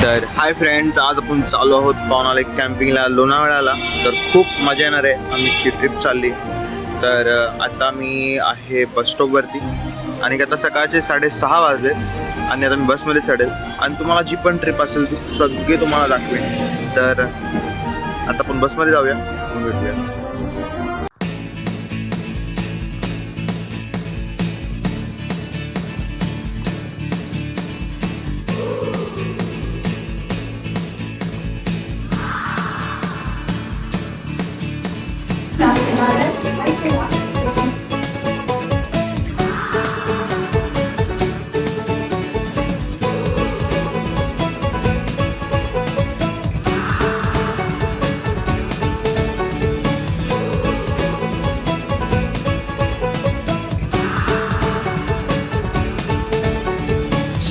तर hi friends, आज आपण चालू आहोत पावनाला कॅम्पिंगला लोणावळ्याला. तर खूप मजा येणार आहे. आमची ट्रिप चालली. तर आता मी आहे बस स्टॉपवरती आणि आता सकाळचे 6:30 वाजले आणि आता मी बसमध्ये चढेल आणि तुम्हाला जी पण ट्रिप असेल ती सगळी तुम्हाला दाखवेन. तर आता आपण बसमध्ये जाऊया, मग भेटूया.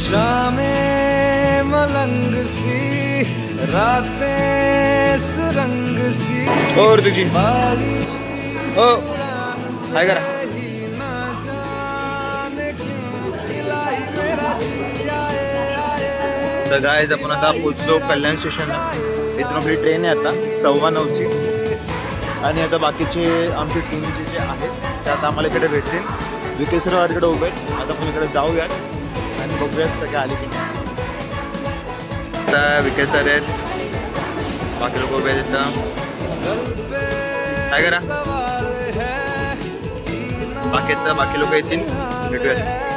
शामें मलंग सी, रातें सुरंग सी, और तुझी हो काय करा. तर गाईज आपण आता पोचलो कल्याण स्टेशनला. इथून आपली ट्रेन आहे आता 9:15ची आणि आता बाकीचे आमचे टीमचे जे आहेत ते आता आम्हाला इकडे भेटतील. विकेसर इकडे उभे आहेत. आता आपण इकडे जाऊयात आणि बघूयात सगळे आले की नाही. आता विकेसर आहेत, बाकी लोक उभे आहेत इथं. काय करा बाकी लोक येतील, भेटूयात.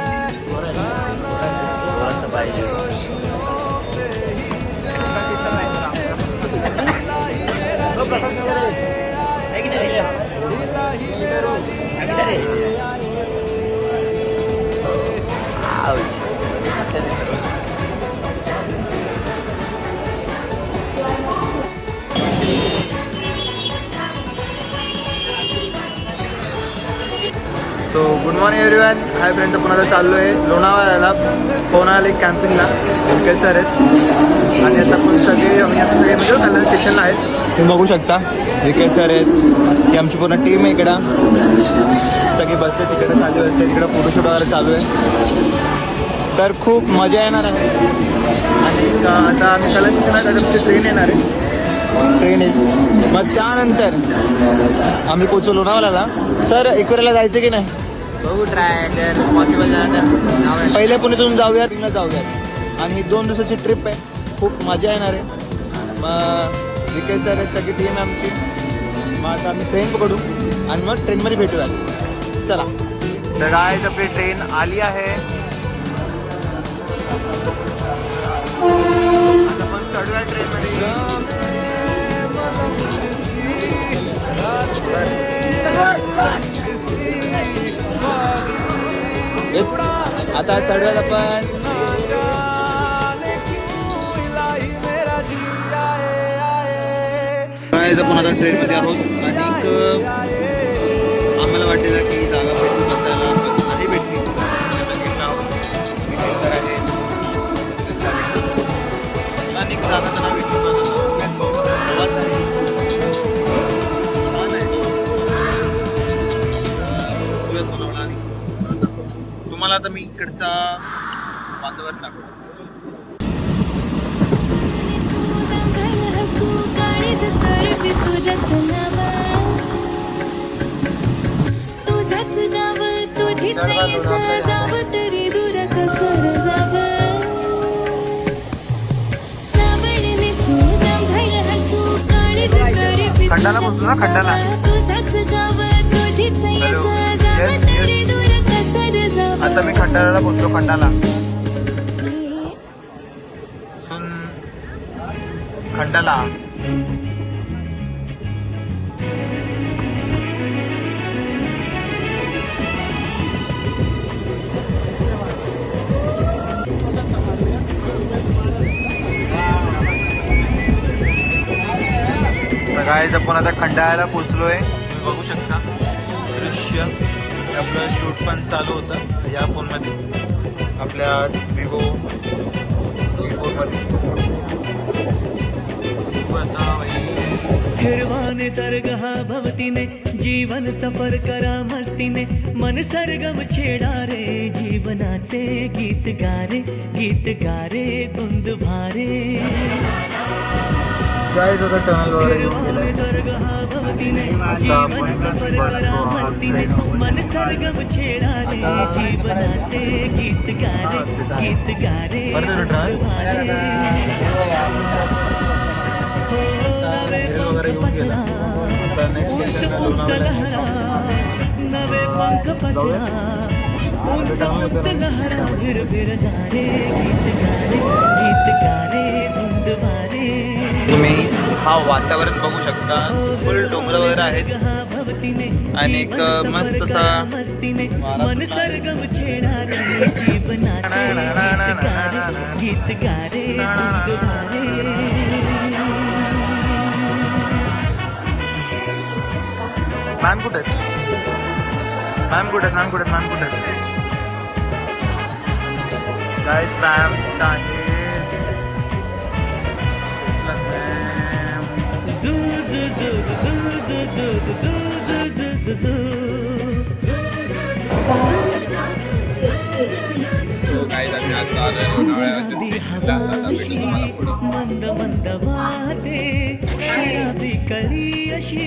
So good morning everyone. Hi friends, आपण आता चाललो आहे लोणावळ्याला पावनाला कॅम्पिंगला. विकेसर आहेत आणि आता आपण सगळे म्हणजे कल्याण स्टेशनला आहेत. तुम्ही बघू शकता विकेसर आहेत. ही आमची पूर्ण टीम आहे इकडं. सगळे बसले तिकडे चालू असते, तिकडं फोटोशूट वगैरे चालू आहे. तर खूप मजा येणार आहे. आणि आता आम्ही कल्याण स्टेशनला आमची ट्रेन येणार आहे. ट्रेन येईल, मग त्यानंतर आम्ही पोचलो लोणावळ्याला. सर एकवेळेला जायचं की नाही? बघू ट्राय, जर पॉसिबल झालं तर पहिले पुण्यातून जाऊयात, ट्रेनला जाऊयात. आणि ही 2 दिवसाची ट्रिप आहे. खूप मजा येणार आहे. मग विकेस सर सगळी टीम आमची. मग आता आम्ही ट्रेन पकडू आणि मग ट्रेनमध्ये भेटूयात. चला. तर गाईज आपली ट्रेन आली आहे. आता आपण चढूया ट्रेनमध्ये. आता चढूयात आपण. आपण आता ट्रेनमध्ये आहोत आणि आम्हाला वाटेल की जागा भेटून बसायला नाही भेटली. सर आहे अनेक जागा त्यांना भेटून प्रवास आहे. तुम्हाला आता मी इकडचा वातावरण दाखवतो. खंडाला पोहोचलो ना, खंडाला. आता मी खंडाला पोहोचलो. खंडाला खंडाला गाईज आपण आता खंडाळ्याला पोहोचलोय. तुम्ही बघू शकता दृश्य. आपलं शूट पण चालू होतं या फोनमध्ये, आपल्या विवो V4 मध्ये. आता निर्वाण दरगहा भवतीने जीवन सफर करा मस्तीने मन सरगम छेडा रे जीवनाचे गीत गारे धुंद भारे गाईज आता टनल वगैरे येऊन गेलाय. स्वर्ग हा भवतीने जीवन सफर करा मस्तीने मन सरगम छेडा रे जीवनाचे गीत गारे परत येतो ट्रॅव्हल वगैरे येऊन गेला. आता नेक्स्ट स्टेशनला लोणावळा नवे पंख पसरा फिर फिर गारे गीत गारे धुंद भारे तुम्ही हा वातावरण बघू शकता. फुल डोंगर वगैरे आहेत आणि एक मस्त असा वारा सुटला आहे. गीत गारे मॅम कुठे आहेत? मॅम कुठे आहेत? गाईस मॅम कुठं आहे? सो काय आम्ही आता आलोय लोणावळ्याच्या स्टेशनला. आता भेटू तुम्हाला पुढे. मंद मंद वाहते कळी अशी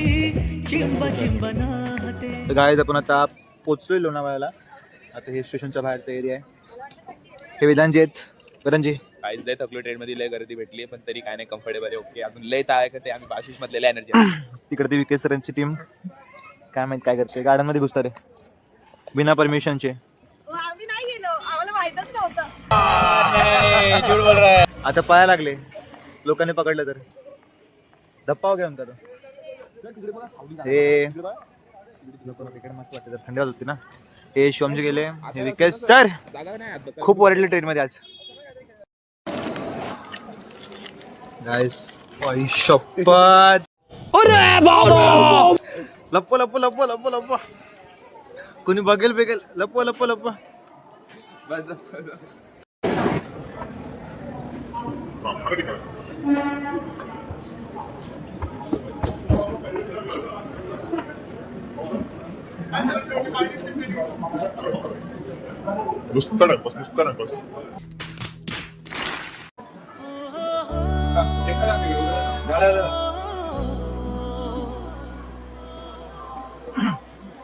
चिंब चिंबनाहते. तर गाईज आपण आता पोचलोय लोणावळ्याला. आता हे स्टेशनच्या बाहेरचा एरिया आहे. हे विधानजी आहेत. करणजी काहीच लय थकलो ट्रेनमध्ये. लय गर्दी भेटली पण तरी काय नाही, कम्फर्टेबल आहे. ओके अजून लय ताळ आहे. आम्ही आशिष मधलेल्या एनर्जी तिकडे ती विकेश सरांची टीम काय माहित काय करते. गार्डन मध्ये घुसतात रे बिना परमिशनचे. आम्ही नाही गेलो, आम्हाला माहितच नव्हतं. आता पाया लागले लोकांनी पकडलं तर धप्पा घ्या म्हणतात. हे तिकडे मस्त वाटते जर थंडी होती ना. हे शिवमजी गेले. हे विकेश सर खूप ओरडले ट्रेन मध्ये आज. गाइस शपथ लप्पो लप्पो लप्पो लप्पो लप्पो कोणी बघेल बेगेल लप्पो लप्पो लप्पो. Mustarak bas.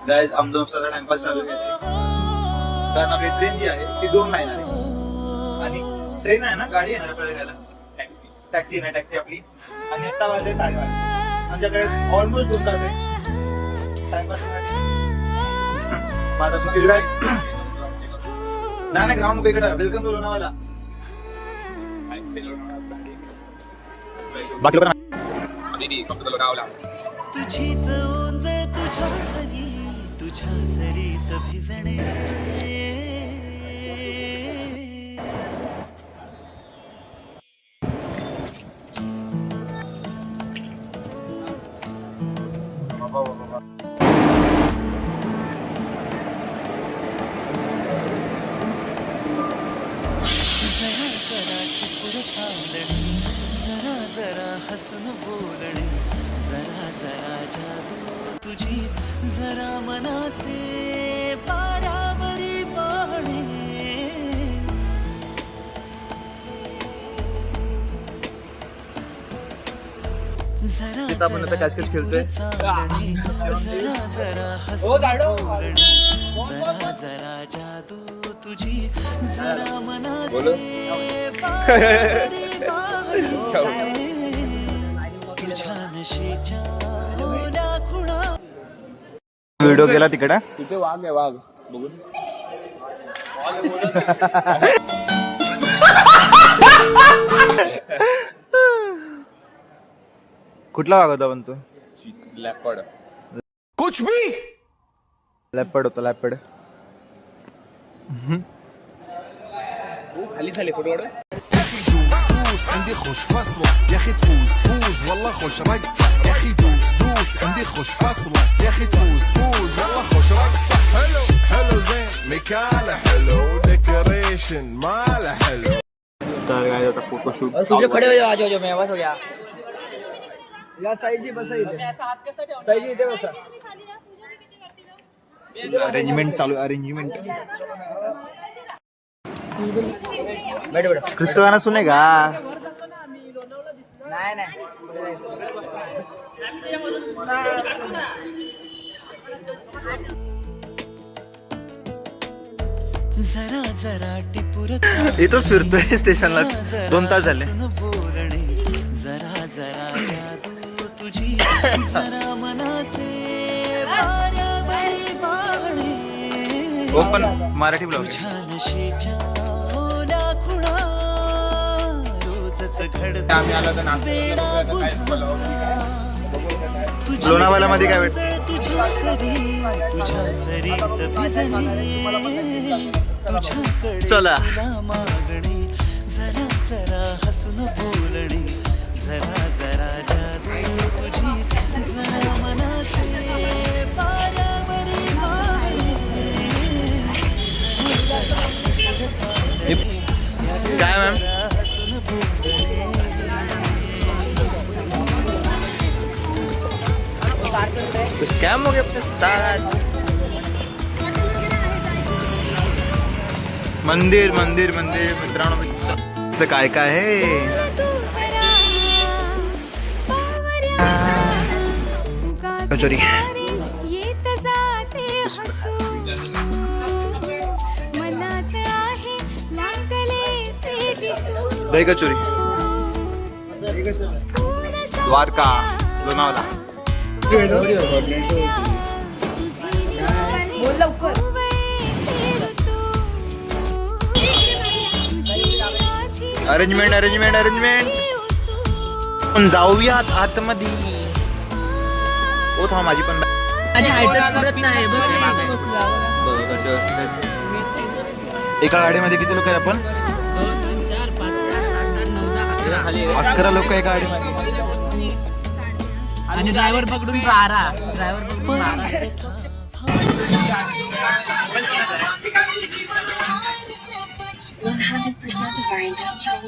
गाइस हम दोन टाइमपास चालू केले कारण आपली ट्रेन जी आहे ती 2 लाईन आहे आणि ट्रेन आहे ना गाडी आहे ना आपल्याला टॅक्सी नाही टॅक्सी आपली आणि आता वाजले 8:30. आमच्याकडे ऑलमोस्ट 2 तास आहे टाइमपास. माझा फीडबॅक नाही ग्राउंड इकडे वेलकम टू लोणावळा. बाकी लोक तुझीच ओंजळ तुझ्या सरीत भिजणे. जरा जरा हसून बोलणे जरा जरा जादू तुझी जरा मनाचे पारावरी पाहणे. जरा तिथं आपण आता कॅच खेळतोय. जरा जरा हसून बोलणे जरा जरा जादू तुझी जरा मनाचे पारावरी पाहणे. तुझ्या नशेच्या खुणा. व्हिडिओ केला तिकडे तिथे वाघ आहे. वाघ बघून कुठला वाग होता पण तू? लॅपड लॅपड होता लॅपड. खाली झाले फोटो काढून. عندي خوش فصلة يا اخي تفوز والله خوش رقصة يا اخي دوس عندي خوش فصلة يا اخي تفوز والله خوش رقصة حلو زين مكانه حلو ديكوريشن ماله حلو. तर काय आता फोटोशूट सूर्य खडे हो जाओ. आज जो मैं बस हो गया. या साईजी बसा इथे. साईजी इथे बसा. अरेंजमेंट चालू आहे, अरेंजमेंट. क्रिस्टो गाणं सुने का? जरा जरा इथं फिरतोय स्टेशनला 2 तास झाले. जरा जरा जादू तुझी जरा मनाचे वाऱ्यावरी वाहणे. Open Marathi blog. नशेच्या ओल्या खुणा रोजच घडत आम्ही आलो तर नाश्ता लोणावाला मध्ये काय भेटतं? तुझ्या सरीत भिजणे तुझ्याकडे चला. तुला मागणे जरा जरा हसून बोलणे जरा जरा जादू तुझी जरा मनाचे वाऱ्यावरी वाहणे. जरा जरा काय मॅम? हसून बोलणे कुछ स्कैम हो गया अपने साथ. मंदिर मंदिर मंदिर मित्रांनो, इथं काय काय आहे? कचोरी. येत जाते हसू मनात आहे लागले ते दिसू. दही कचोरी. द्वारका लोणावळा. बोल लवकर. Arrangement arrangement arrangement. पण जाऊयात आतमध्ये. ओ थांब, माझी पण एका गाडीमध्ये किती लोक आहे आपण? 11 लोक एका गाडीमध्ये. आणि ड्रायव्हर पकडून 12. ड्रायव्हर पकडून 12.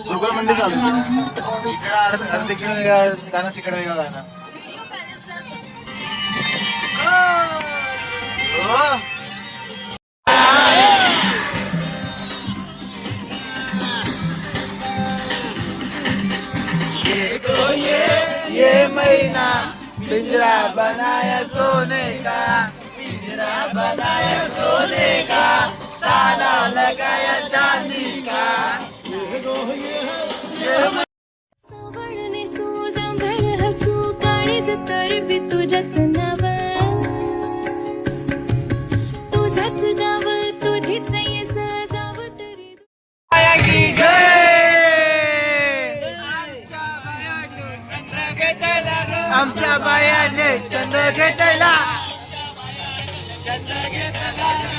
दुर्गामध्ये चालू अर्धे किलो वेगळा गाणं, तिकडे वेगळं गाणं. ये महीना पिंजरा बनाया सोने का, पिंजरा बनाया सोने का, ताला लगाया चांदी का. सावळने सुजांभळ हसू काळीज तर बी तुझ्याच नाव तुझाच गाव तुझीच येस गाव तरी. आमच्या बायाने चंद्र घेतला.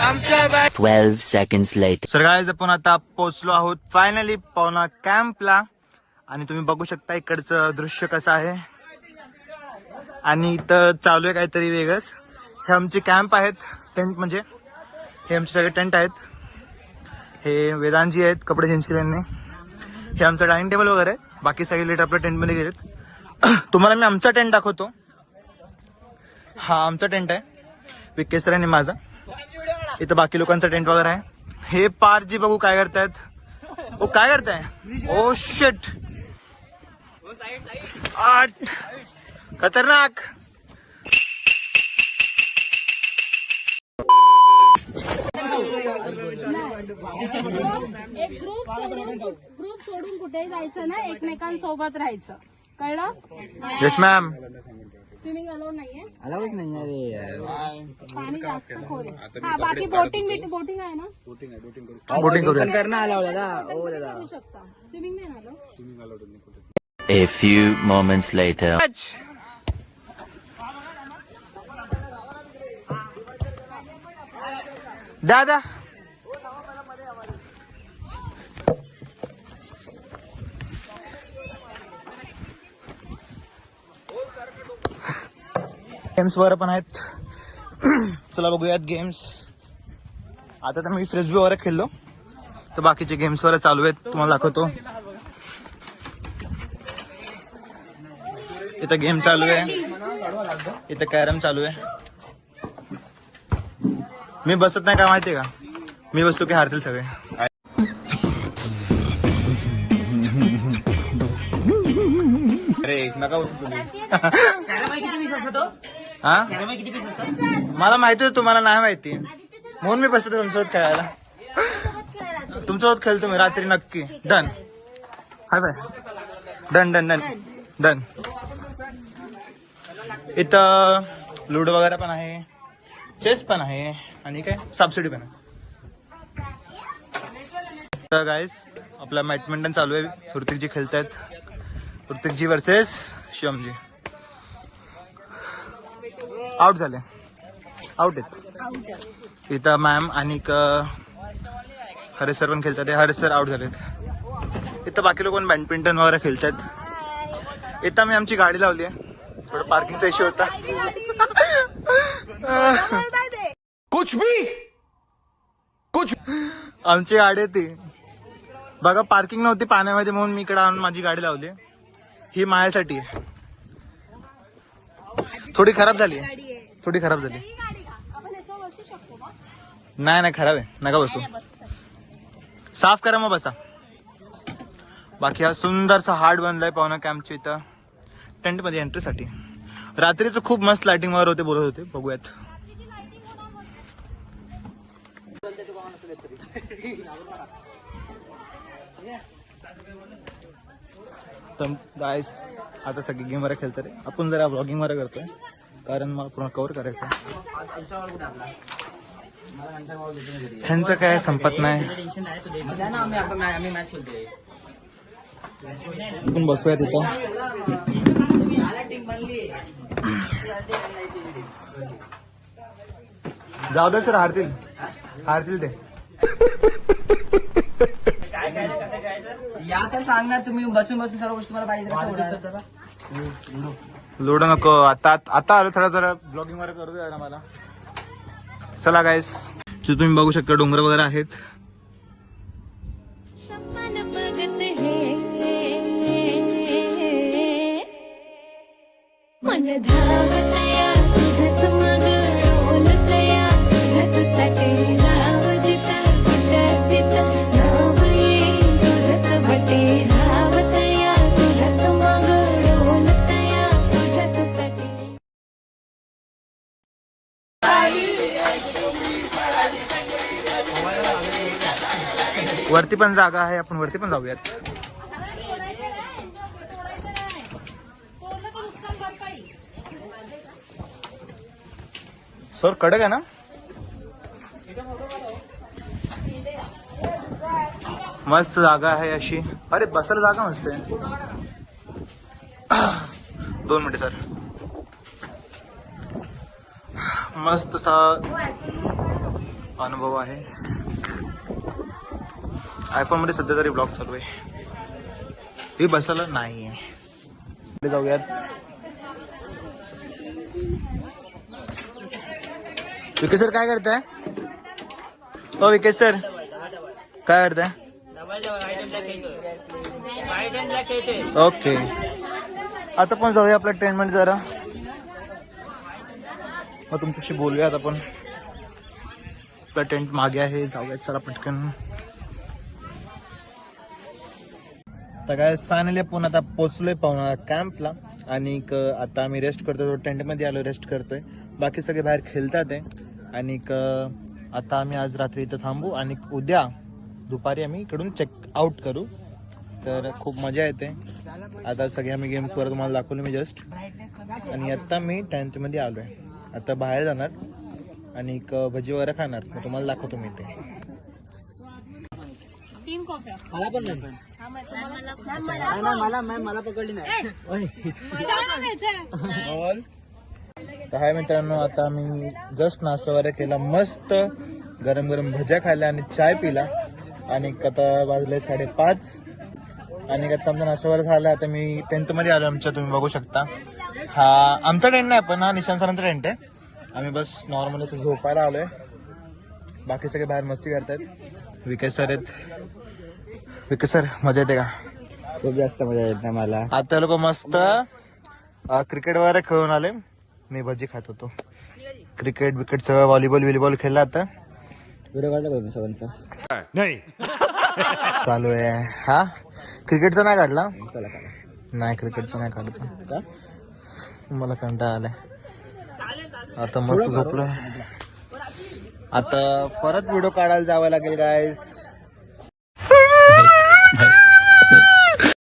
आमच्या बाया. 12 seconds later. सर गाईज, आपण आता पोहोचलो आहोत फायनली पवना कॅम्पला. आणि तुम्ही बघू शकता इकडचं दृश्य कसं आहे. आणि इथं चालू आहे काहीतरी वेगळंच. हे आमचे कॅम्प आहेत, टेंट म्हणजे हे आमचे सगळे टेंट आहेत. हे वेदांजी आहेत, कपडे चेंज केल्याने. हे आमचं डायनिंग टेबल वगैरे आहे. बाकी सगळे लेट आपल्या टेंटमध्ये गेलेत. तुम्हाला मी आमचा टेंट दाखवतो. हा आमचा टेंट आहे, विकेश सर आणि माझा. इथं बाकी लोकांचा टेंट वगैरे आहे. हे पारजी बघू काय करतायत. ओ काय करताय? ओ शिट, 8 खतरनाक. एक ग्रुप सोडून कुठेही जायचं ना, एकमेकांसोबत राहायचं, कळलं? Yes ma'am. स्विमिंग अलाउड नाहीये. अलाउड नाही. अरे पाणी जास्त खोल आहे. हा बाकी बोटिंग आहे ना. बोटिंग करूया. करू शकता. स्विमिंग नाही ना. A few moments later. दादा गेम्स वगैरे पण आहेत. चला बघूयात गेम्स. आता तर मी फ्रिस्बी वगैरे खेळलो, तर बाकीचे गेम्स वगैरे चालू आहेत, तुम्हाला दाखवतो. इथं गेम चालू आहे, इथं कॅरम चालू आहे. मी बसत नाही का माहितीये का, मी बसतो की हारतील सगळे. अरे नका बसू तुम्ही. हा मला माहिती होतं तुम्हाला नाही माहिती म्हणून मी बसतो तुमच्यासोबत खेळायला. तुमच्यासोबत खेळतो मी रात्री नक्की. Done. Hi bye. Done done done done. इथं लुडो वगैरे पण आहे, चेस पण आहे आणि काय सबसिडी पण आहे. तर गाईस आपला बॅडमिंटन चालू आहे. ऋतिकजी खेळतायत. ऋतिकजी वर्सेस शिवमजी. आउट झाले. आउट आहेत. इथं मॅम आणि हरेश सर पण खेळतात. हरेश सर आउट झालेत. इथं बाकी लोक पण बॅडमिंटन वगैरे खेळतात. इथं मी आमची गाडी लावली आहे. थोडं पार्किंगचा इश्यू होता. कुछ भी आमची गाडी आहे ती बघा, पार्किंग नव्हती पाण्यामध्ये म्हणून मी इकडे आणून माझी गाडी लावली. ही माझ्यासाठी आहे. थोडी खराब झाली. थोडी खराब झाली. नाही नाही खराब आहे. नका बसू. साफ करा मग बसा. बाकी हा सुंदरसा हार्ट बनलाय पाहुणा कॅम्पच्या इथं टेंट मध्ये एंट्रीसाठी. रात्रीचं खूप मस्त लाइटिंग वगैरे होते, बोलत होते. बघूयात. तर गाईस आता सगळी गेम वगैरे खेळतात. आपण जरा व्लॉगिंग वगैरे करतोय कारण मला पूर्ण कव्हर करायचं. ह्यांचं काय संपत नाही. आपण बसूया तिथं. जाऊ दे सर, हारतील हारतील ते. या तर सांगणार तुम्ही बसून बसून सर्व गोष्टी मला पाहिजे. लोड नको. आता आता आलो थोडा जरा ब्लॉगिंग वगैरे करू द्या मला. चला गाईस, तुम्ही बघू शकता डोंगर वगैरे आहेत. सपन बघत हे मन धावतया तुझ्याच मग डोलतया तुझ्याचसाठी राव जिथं कुठं तिथं नाव येईल तुझंच बटे धावतया तुझ्याच मग डोलतया तुझ्याचसाठी. वरती पण जागा आहे, आपण वरती पण जाऊयात. सर कडक आहे ना. मस्त जागा आहे अशी. अरे बसायला जागा मस्त आहे. 2 मिनिट सर. मस्त असा अनुभव आहे. आयफोन मध्ये सध्या तरी ब्लॉग चालू आहे. हे बसायला नाही आहे. जाऊयात. विकेश सर काय करताय? हो विकेश सर काय करताय? ओके. आता पण जाऊया आपल्या टेंट मध्ये जरा. मग तुमच्याशी बोलूयात आपण. आपला टेंट मागे आहे. जाऊयात चला पटकन. तर काय फायनली आपण आता पोचलोय पाहुणा कॅम्पला. आणि आता आम्ही रेस्ट करतोय. टेंटमध्ये आलो, रेस्ट करतोय. बाकी सगळे बाहेर खेळतात आहे. आणि आता आम्ही आज रात्री इथं थांबू आणि उद्या दुपारी आम्ही इकडून चेक आउट करू. तर खूप मजा येते. आता सगळे आम्ही गेम्स वगैरे तुम्हाला दाखवले मी जस्ट. आणि आता मी टेंटमध्ये आलो आहे. आता बाहेर जाणार आणि भजी वगैरे खाणार. मग तुम्हाला दाखवतो मी ते. 3 कॉफ्या. मला पण नाही. मला पकडली नाही. तर हाय मित्रांनो, आता मी जस्ट नाश्ता वगैरे केला. मस्त गरम गरम भज्या खायला आणि चाय पिला. आणि आता वाजले 5:30. आणि आता आमचा नाश्ता वगैरे झाला. आता मी टेंटमध्ये आलो आमच्या. तुम्ही बघू शकता. हा आमचा टेंट नाही पण हा निशांत सरांचा टेंट आहे. आम्ही बस नॉर्मल असं झोपायला आलोय. बाकी सगळे बाहेर मस्ती करतात. विकेश सर आहेत. विकेश सर मजा येते का? खूप जास्त मजा येत नाही मला. आता लोक मस्त क्रिकेट वगैरे खेळून आले. मी भजी खात होतो. क्रिकेट बिकेट सगळं व्हॉलीबॉल खेळला आता. व्हिडिओ काढला का तुम्ही सर्वांचा? नाही चालू आहे. हा क्रिकेटचा नाही काढला. नाही क्रिकेटचा नाही काढायचा. मला कंटाळा आलाय. आता मस्त झोपलोय. आता परत व्हिडिओ काढायला जावं लागेल गाईस.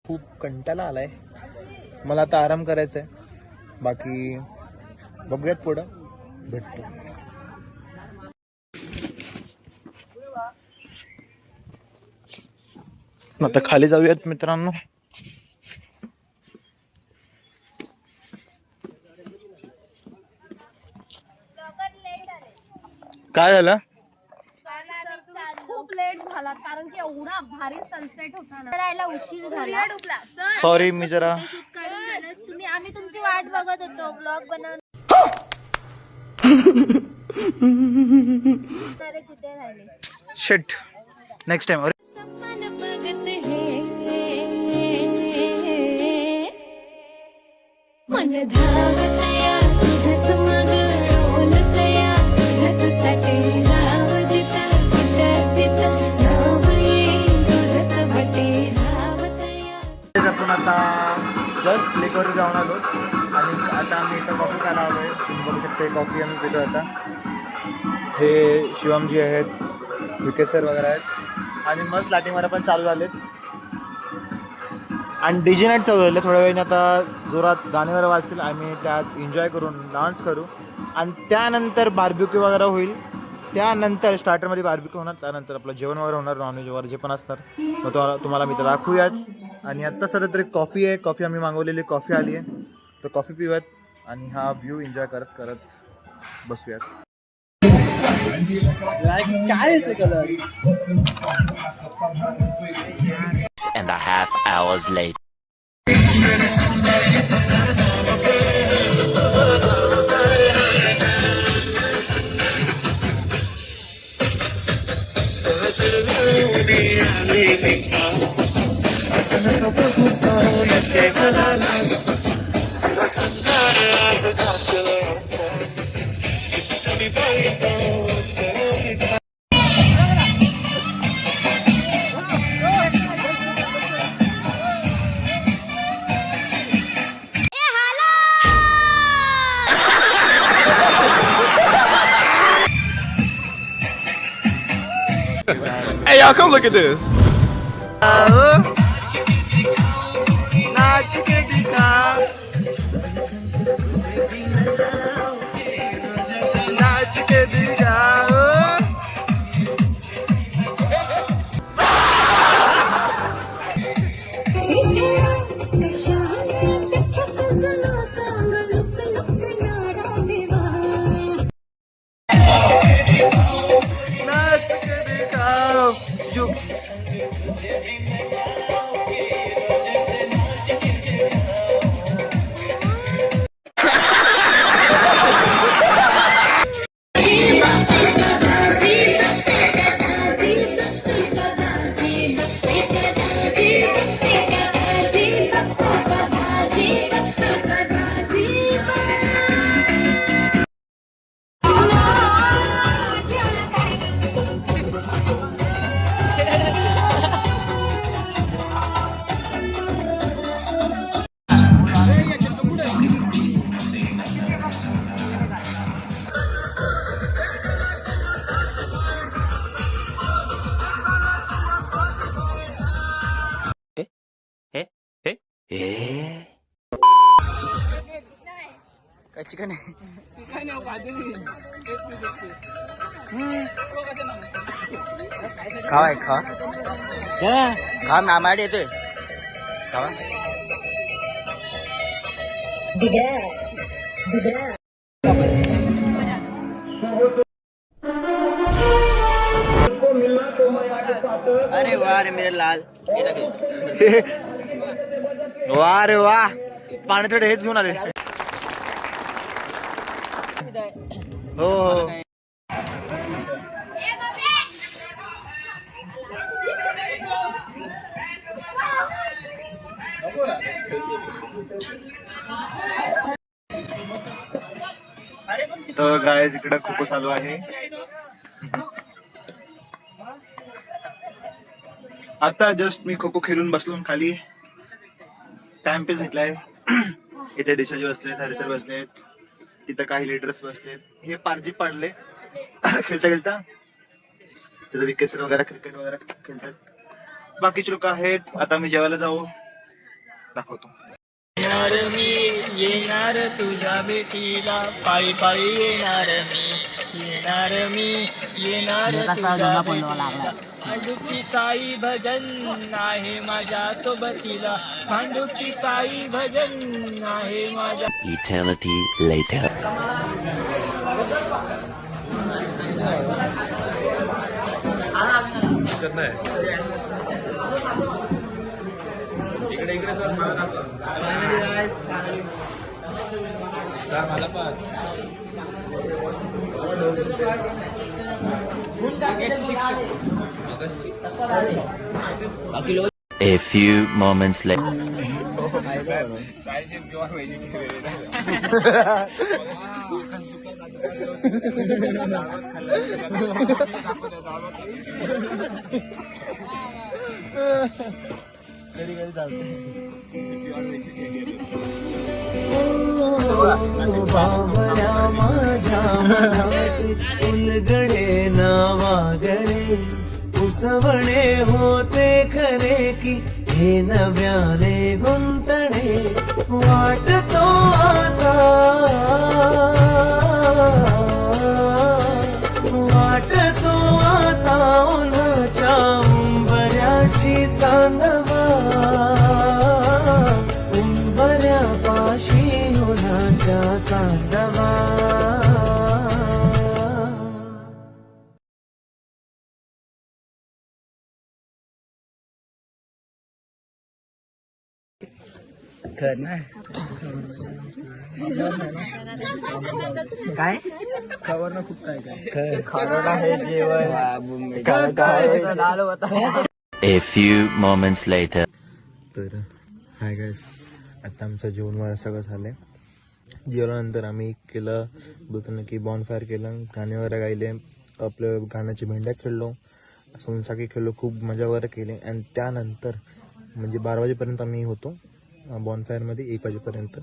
खूप कंटाळा आलाय. मला आता आराम करायचा आहे. बाकी बघूयात पुढं भेटतो. आता खाली जाऊयात मित्रांनो. काय झालं? खूप लेट झाला कारण की एवढा भारी सनसेट होता ना. करायला उशीर झाला. सॉरी मी जरा शूट काढून झालं. आम्ही तुमची वाट बघत होतो ब्लॉग बनवून. तर कुठे राहिले? Shit next time. मन बघत हे मन धावतया तुझ्याच मग डोलतया तुझ्याचसाठी राव जिथं कुठं तिथं नाव येईल तुझंच बटे धावतया. आपण आता जस्ट लेकवर जाऊन आलो आणि आता आम्ही इथं कॉफी प्यायला आलोय. तुम्ही बघू शकता कॉफी आम्ही पितो आता. हे शिवमजी आहेत, विकेश सर वगैरे आहेत आणि मस्त लाटिंगवर पण चालू झालेत आणि डीजे नाईट चालू झाले. थोड्या वेळाने आता जोरात गाणेवर वाजतील. आम्ही त्यात एन्जॉय करून डान्स करू आणि त्यानंतर बार्बिक्यू वगैरे होईल. त्यानंतर स्टार्टरमध्ये बार्बिक्यू होणार. त्यानंतर आपलं जेवण वगैरे होणार, नॉनव्हेज वगैरे जे पण असणार मग तुम्हाला मी तर दाखवूयात. आणि आत्ता सध्या तरी कॉफी आहे. कॉफी आम्ही मागवलेली कॉफी आली आहे तर कॉफी पिऊयात आणि हा व्ह्यू एन्जॉय करत करत बसूयात. काय colour? And a half hours later. Hey y'all, come look at this. काय चिकन आहे? खावाय खा खा मामाड येतोय खावा. अरे वाह रे मेरे लाल. वा रे वा. पाणी थोडे हेच घेऊन आले. हो हो. तर गायज इकडे खो खो चालू आहे. आता जस्ट मी खो खो खेळून बसलो खाली, टाइमपास घेतलाय. इथे डिशाजी बसलेत, हरिसर बसलेत, तिथं काही लीडर्स बसलेत. हे पारजी पडले खेळता खेळता. तिथं विकेट वगैरे क्रिकेट वगैरे खेळतात. बाकीचे लोक आहेत. आता मी जेवायला जाऊ, दाखवतो. येणार तुझ्या भेटीला, पायी पायी येणार मी येणार तुझ्या भेटीला. भांडूपची साई भजन आहे माझ्या सोबतीला, भांडूपची साई भजन आहे माझ्या. Eternity later. इकडे सर मला दाखवा. सर मला पण. A few moments later. उलगडे नावागडे उसवणे होते खरे की हे नव्याने गुंतणे वाटतो आता उन्हाच्या उंबऱ्याशी चांदवा उंबऱ्यापाशी उन्हाच्या चांदवा. काय खबर ना खूप काय A few moments later. तर हाय गाईस, आता आमचं जेवण वगैरे सगळं झालंय. जेवणानंतर आम्ही केलं बोलतो की बॉनफायर केलं, गाणे वगैरे गायले, आपलं गाण्याची भेंड्या खेळलो, सोनसाकी खेळलो, खूप मजा वगैरे केली. आणि त्यानंतर म्हणजे 12 वाजेपर्यंत आम्ही होतो बॉनफायरमध्ये, 1 वाजेपर्यंत.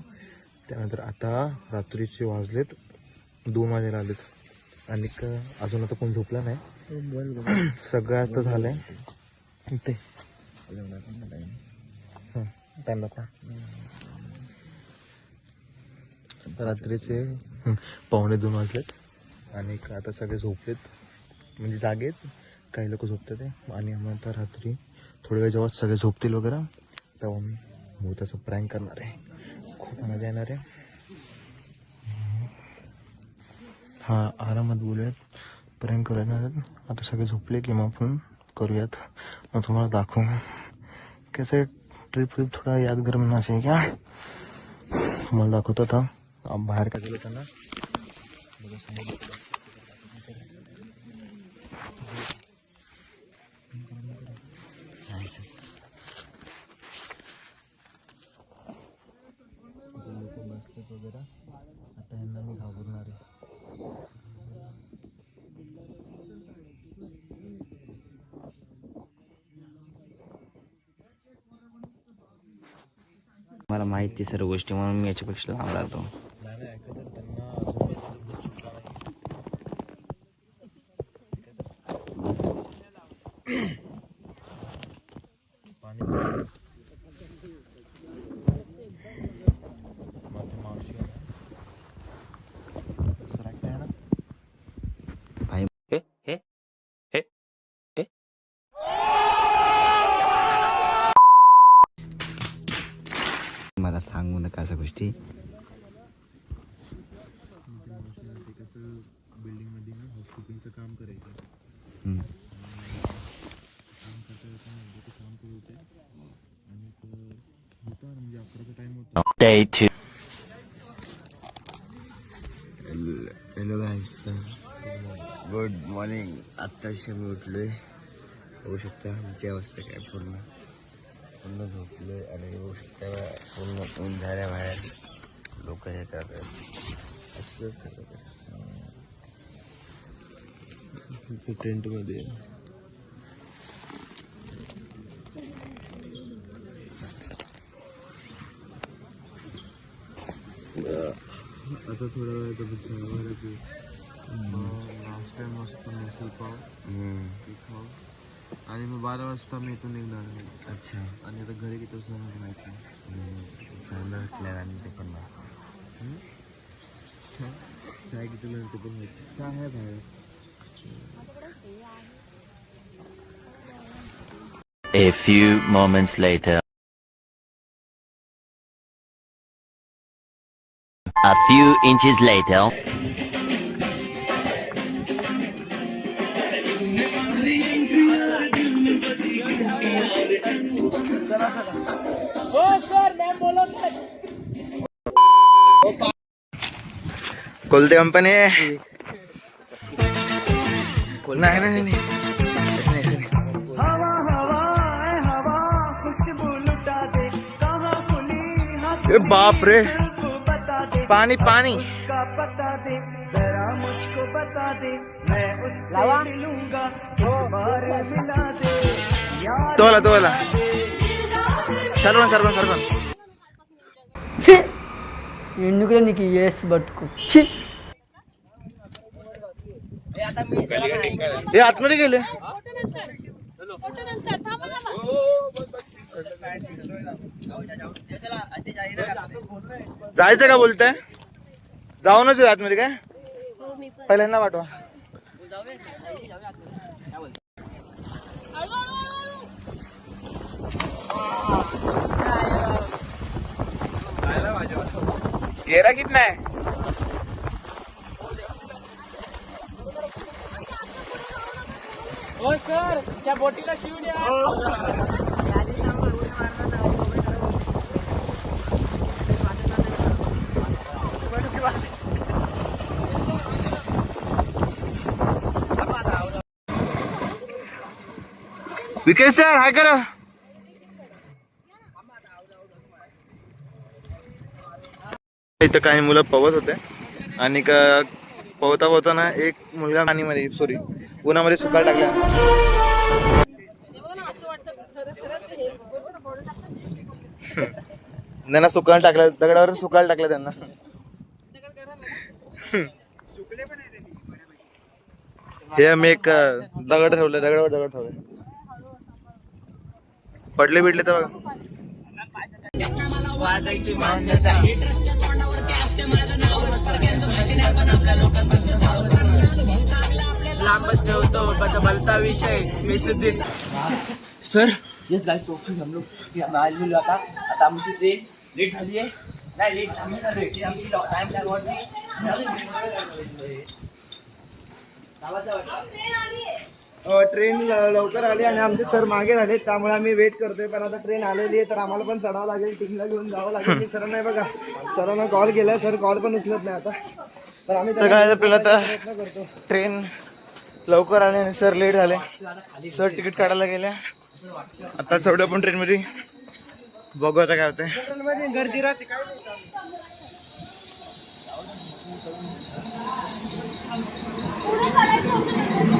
त्यानंतर आता रात्रीचे वाजलेत 2 वाजायला आलेत आणि अजून आता कोण झोपला नाही. सगळं आता झालंय ते टाइम दाखवा. रात्रीचे 1:45 वाजलेत आणि आता सगळे झोपलेत, म्हणजे जागेत. काही लोक झोपतात आहे आणि आम्ही आता रात्री थोड्या वेळ जेव्हा सगळे झोपतील वगैरे तेव्हा मी भूताचं प्रँक करणार आहे. खूप मजा येणार आहे. हा आरामात बोलूयात, प्रँक करूयात. आता सगळे झोपले की मग आपण करूयात, मग तुम्हाला दाखवू कैसे ट्रिप थोडा यादगार म्हणून असे क्या तुम्हाला दाखवतो. आता बाहेर काय गेलो त्यांना बसलेत वगैरे. आता यांना मी घाबरणार आहे. मला माहिती सर्व गोष्टी म्हणून मी याच्यापेक्षा लांब राहतो. मला सांगू नका अशा गोष्टी. कसं बिल्डिंगमध्ये ना हाऊसकीपिंगचं काम करायचं. काम करता येतं काम करू होते आणि होतं म्हणजे 11चा टाइम होता. Day 2. हॅलो गाईस, गुड मॉर्निंग. आत्ताशी मी उठलोय, होऊ शकता आमची अवस्था काय पूर्ण झोपलोय आणि होऊ शकता पूर्ण ऊन झाल्या बाहेर लोक हे करतात, एक्सरसाइज करतात. टेंट मध्ये आता थोडा वेळ लास्ट टाइम मस्त मिसळ पाव ते खाऊ आणि मग 12 वाजता मी इथून निघणार आहे. अच्छा. आणि आता घरी किती वाजता माहिती नाही. चांगलं आणि ते पण चाय किती ते पण माहिती. चहा आहे बाहेर. A few moments later. A few inches later. कोणती कंपनी आहे? नाही नाही नाही. ए बाप रे, पाणी पाणी. तोला तोला सर्वन सर्वन सर्वन. हे आतमध्ये गेले. जायचं का बोलताय? जाऊनच येऊ आतमध्ये काय? पहिल्यांदा पाठवा. गेरा कितना है? हो सर, त्या बोटीला शिव द्या. विकेश सर हाय करा. इथं काही मुलं पवत होते आणि पवता पवताना एक मुलगा पाणीमध्ये सॉरी उन्हामध्ये सुकाळ टाकला. त्यांना सुकाळ टाकलं, दगडावर सुकाळ टाकलं त्यांना. हे आम्ही एक दगड ठेवलं, दगडावर दगड ठेवले. पडले बिडले तर बघा. लांबच ठेवतो बलता विषय मेसुद्दीन. सर येस गाइस, तो फिर हम लोग आता आमची ट्रेन लेट झाली आहे. नाही लेट आम्ही आमची टाइम लागवरती ट्रेन लवकर आली आणि आमचे सर मागे राहिले, त्यामुळे आम्ही वेट करतोय. पण आता ट्रेन आलेली आहे तर आम्हाला पण चढावं लागेल, टिंगला घेऊन जावं लागेल. मी सर नाही बघा, सरांना कॉल केलाय, सर कॉल पण उचलत नाही आता. पण आम्ही प्रयत्न करतो. ट्रेन लवकर आले आणि सर लेट झाले. सर तिकीट काढायला गेले. आता चढलो पण ट्रेन मध्ये, बघू आता काय होतंय. गर्दी राहते काय. पुढे काढायचं होतं.